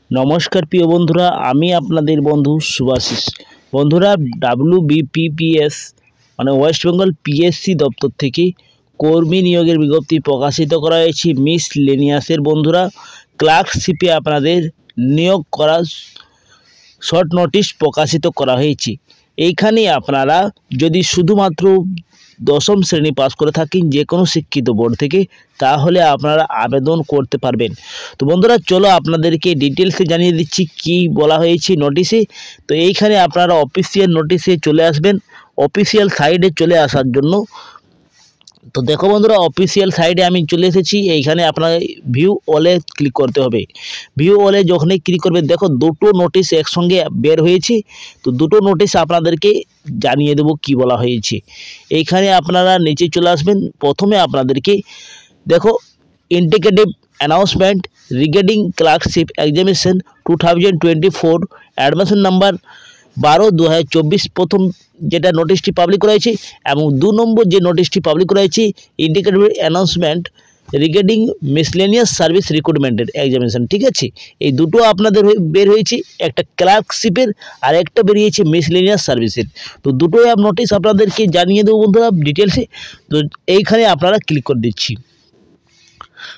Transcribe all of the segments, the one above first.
নমস্কার প্রিয় বন্ধুরা, আমি আপনাদের বন্ধু শুভাশিস। বন্ধুরা, WBPPS মানে ওয়েস্ট বেঙ্গল পিএসসি দপ্তর থেকে কর্মী নিয়োগের বিজ্ঞপ্তি প্রকাশিত করা হয়েছে। মিসলেনিয়াসের বন্ধুরা ক্লার্কশিপে আপনাদের নিয়োগ করার শর্ট নোটিশ প্রকাশিত করা হয়েছে। এইখানে আপনারা যদি শুধুমাত্র দশম শ্রেণী পাস করে থাকেন যে কোনো শিক্ষিত বোর্ড থেকে, তাহলে আপনারা আবেদন করতে পারবেন। তো বন্ধুরা, চলো আপনাদেরকে ডিটেলসে জানিয়ে দিচ্ছি কি বলা হয়েছে নোটিশে। তো এইখানে আপনারা অফিসিয়াল নোটিশে চলে আসবেন। অফিসিয়াল সাইডে চলে আসার জন্য তো দেখো বন্ধুরা, অফিসিয়াল সাইডে আমি চলে এসেছি। এইখানে আপনার ভিউ অলে ক্লিক করতে হবে। ভিউ অলে যখনই ক্লিক করবেন, দেখো দুটো নোটিশ একসঙ্গে বের হয়েছে। তো দুটো নোটিশ আপনাদেরকে জানিয়ে দেব কি বলা হয়েছে। এইখানে আপনারা নিচে চলে আসবেন। প্রথমে আপনাদেরকে দেখো indicative announcement regarding clerkship examination 2024 admission number 12/2024 প্রথম যেটা নোটিশটি পাবলিক করা হয়েছে, এবং 2 নম্বর যে নোটিশটি পাবলিক করা হয়েছে indicative announcement regarding miscellaneous service রিক্রুটমেন্টের এক্সামিনেশন। ঠিক আছে, এই দুটো আপনাদের বের হয়েছে, একটা ক্লার্কশিপের আর একটা বেরিয়েছে মিসলেনিয়াস সার্ভিসের। তো দুটোই নোটিশ আপনাদেরকে জানিয়ে দেবো বন্ধুরা ডিটেলসে। তো এইখানে আপনারা ক্লিক করে দিচ্ছি।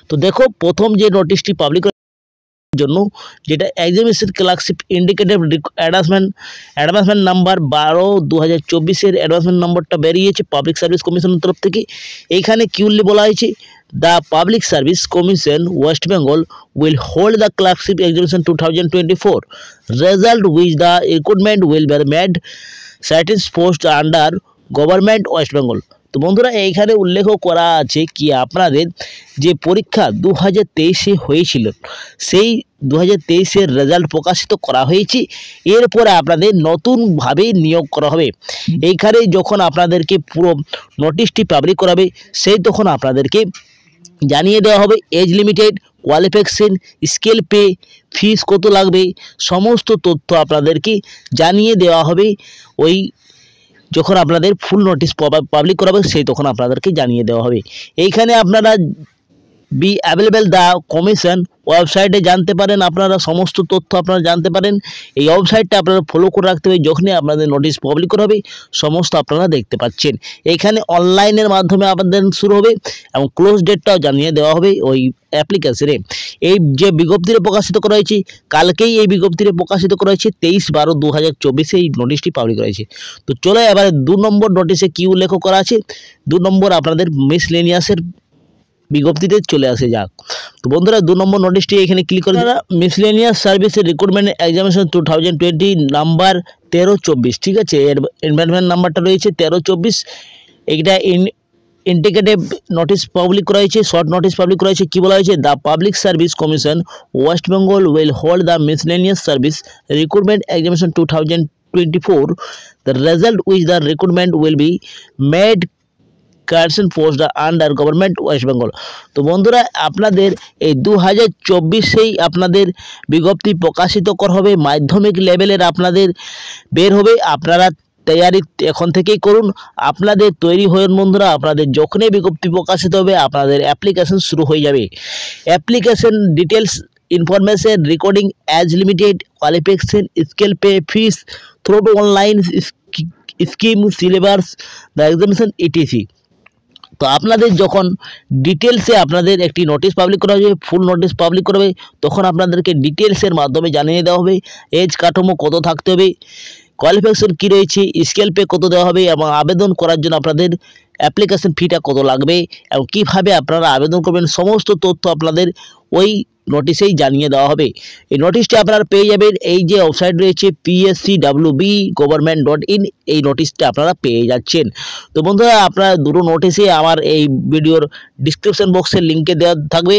তো দেখো প্রথম যে নোটিশটি পাবলিক জন্য, যেটা examination clerkship indicative advancement number 12/2024 advancement নম্বরটা বেরিয়েছে পাবলিক সার্ভিস কমিশনের তরফ থেকে। এইখানে কিউলি বলা হয়েছে, the public service commission West Bengal will hold the clerkship examination 2024 result which the recruitment will be made certain post under government West Bengal. তো বন্ধুরা, এইখানে উল্লেখ করা আছে কি আপনাদের যে পরীক্ষা 2023-এ হয়েছিল, সেই 2023-এর রেজাল্ট প্রকাশিত করা হয়েছে। এরপরে আপনাদের নতুনভাবে নিয়োগ করা হবে। এইখানে যখন আপনাদেরকে পুরো নোটিশটি পাবলিক করাবে, সেই তখন আপনাদেরকে জানিয়ে দেওয়া হবে age limited, qualification, scale pay, fees কত লাগবে, সমস্ত তথ্য আপনাদেরকে জানিয়ে দেওয়া হবে। ওই যখন আপনাদের ফুল নোটিশ পাবলিক করাবে, সেই তখন আপনাদেরকে জানিয়ে দেওয়া হবে। এইখানে আপনারা বি অ্যাভেলেবেল দ্য কমিশন ওয়েবসাইটে জানতে পারেন, আপনারা সমস্ত তথ্য আপনারা জানতে পারেন। এই ওয়েবসাইটটা আপনারা ফলো করে রাখতে হবে। যখনই আপনাদের নোটিশ পাবলিক করা হবে, সমস্ত আপনারা দেখতে পাচ্ছেন। এইখানে অনলাইনের মাধ্যমে আবেদন শুরু হবে এবং ক্লোজ ডেটটাও জানিয়ে দেওয়া হবে ওই অ্যাপ্লিকেশনে। এই যে বিজ্ঞপ্তিটা প্রকাশিত করা হয়েছে, কালকেই এই বিজ্ঞপ্তিটা প্রকাশিত করা হয়েছে, 23/12/2024 এই নোটিশটি পাবলিক করা হয়েছে। তো চলো এবারে 2 নম্বর নোটিশে কি উল্লেখ করা আছে। 2 নম্বর আপনাদের মিসলেনিয়াসের বিজ্ঞপ্তিতে চলে আসে যাক। তো বন্ধুরা, 2 নম্বর নোটিশটি এখানে ক্লিক করে মিসলেনিয়াস সার্ভিসের রিক্রুটমেন্ট এক্সামিনেশন 2020 নাম্বার 1324। ঠিক আছে, এনভায়রনমেন্ট নাম্বারটা রয়েছে 1324। এইটা ইন্ডিকেটিভ নোটিশ পাবলিক করা হয়েছে, শর্ট নোটিশ পাবলিক করা হয়েছে। কী বলা হয়েছে, the public service commission West Bengal will hold the miscellaneous service recruitment examination 2024 the result which the recruitment will be made correction post under government West Bengal. তো বন্ধুরা, আপনাদের এই 2024-এই আপনাদের বিজ্ঞপ্তি প্রকাশিত করা হবে। মাধ্যমিক লেভেলের আপনাদের বের হবে। আপনারা তৈরি এখন থেকেই করুন। আপনাদের তৈরি হন বন্ধুরা। আপনাদের যখনই বিজ্ঞপ্তি প্রকাশিত হবে, আপনাদের অ্যাপ্লিকেশন শুরু হয়ে যাবে। Application details information recording age limited, qualification, scale pay, fees through to online scheme, syllabus, the examination etc. তো আপনাদের যখন ডিটেলসে আপনাদের একটি নোটিশ পাবলিক করা হবে, ফুল নোটিশ পাবলিক করবে, তখন আপনাদেরকে ডিটেলসের মাধ্যমে জানিয়ে দেওয়া হবে এজ কাঠামো কত থাকতে হবে, কোয়ালিফিকেশন কী রয়েছে, স্কেল পে কত দেওয়া হবে, এবং আবেদন করার জন্য আপনাদের অ্যাপ্লিকেশন ফিটা কত লাগবে এবং কীভাবে আপনারা আবেদন করবেন, সমস্ত তথ্য আপনাদের ওই নোটিশেই জানিয়ে দেওয়া হবে। এই নোটিশটি আপনারা পেয়ে যাবেন। এই যে ওয়েবসাইট রয়েছে pscwbgovernment.in, এই নোটিশটা আপনারা পেয়ে যাচ্ছেন। তো বন্ধুরা, আপনারা দুটো নোটিশে আমার এই ভিডিওর ডিসক্রিপশন বক্সের লিঙ্কে দেওয়া থাকবে,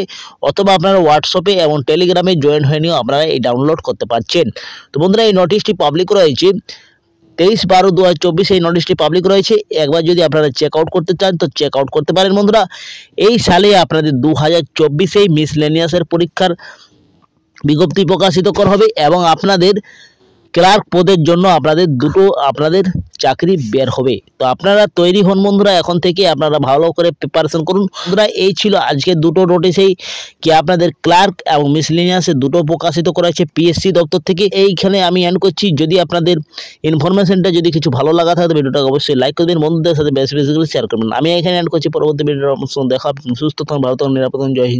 অথবা আপনারা হোয়াটসঅ্যাপে এবং টেলিগ্রামে জয়েন হয়ে নিয়েও আপনারা এই ডাউনলোড করতে পারছেন। তো বন্ধুরা, এই নোটিশটি পাবলিক রয়েছে 23/12/2024 এই নোটিশটি পাবলিক রয়েছে। একবার যদি আপনারা চেক আউট করতে চান তো চেক আউট করতে পারেন বন্ধুরা। এই সালে আপনাদের 2024-এই মিসলেনিয়াসের পরীক্ষার বিজ্ঞপ্তি প্রকাশিত করা হবে এবং আপনাদের ক্লার্ক পদের জন্য আপনাদের চাকরি বের হবে। তো আপনারা তৈরি হন বন্ধুরা, এখন থেকে আপনারা ভালো করে প্রিপারেশন করুন বন্ধুরা। এই ছিল আজকে দুটো নোটিশেই কি আপনাদের ক্লার্ক এবং মিসলেনিয়াসে দুটো প্রকাশিত করা হয়েছে পিএসসি দপ্তর থেকে। এইখানে আমি এন্ড করছি। যদি আপনাদের ইনফরমেশনটা যদি কিছু ভালো লাগা থাকে ভিডিওটাকে অবশ্যই লাইক করবেন, বন্ধুদের সাথে বেশি বেশি করে শেয়ার করবেন। আমি এখানে এন্ড করছি, পরবর্তী ভিডিওর দেখা। সুস্থ থাকুন, ভালো থাকুন, নিরাপদ থাকুন। জয় হিন্দ।